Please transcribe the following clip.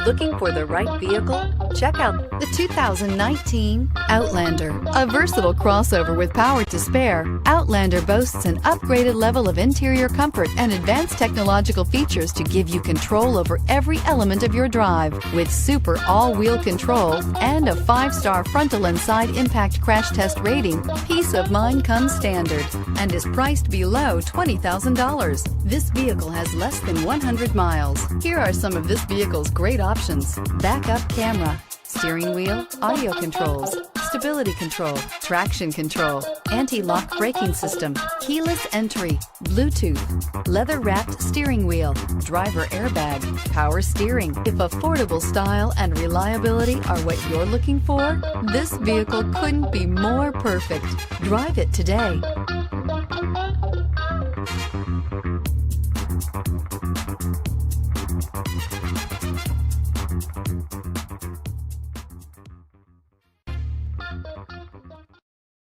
Looking for the right vehicle? Check out the 2019 Outlander. A versatile crossover with power to spare, Outlander boasts an upgraded level of interior comfort and advanced technological features to give you control over every element of your drive. With super all-wheel control and a 5-star frontal and side impact crash test rating, peace of mind comes standard and is priced below $20,000. This vehicle has less than 100 miles. Here are some of this vehicle's great options: backup camera, steering wheel audio controls, stability control, traction control, anti-lock braking system, keyless entry, Bluetooth, leather-wrapped steering wheel, driver airbag, power steering. If affordable style and reliability are what you're looking for, this vehicle couldn't be more perfect. Drive it today.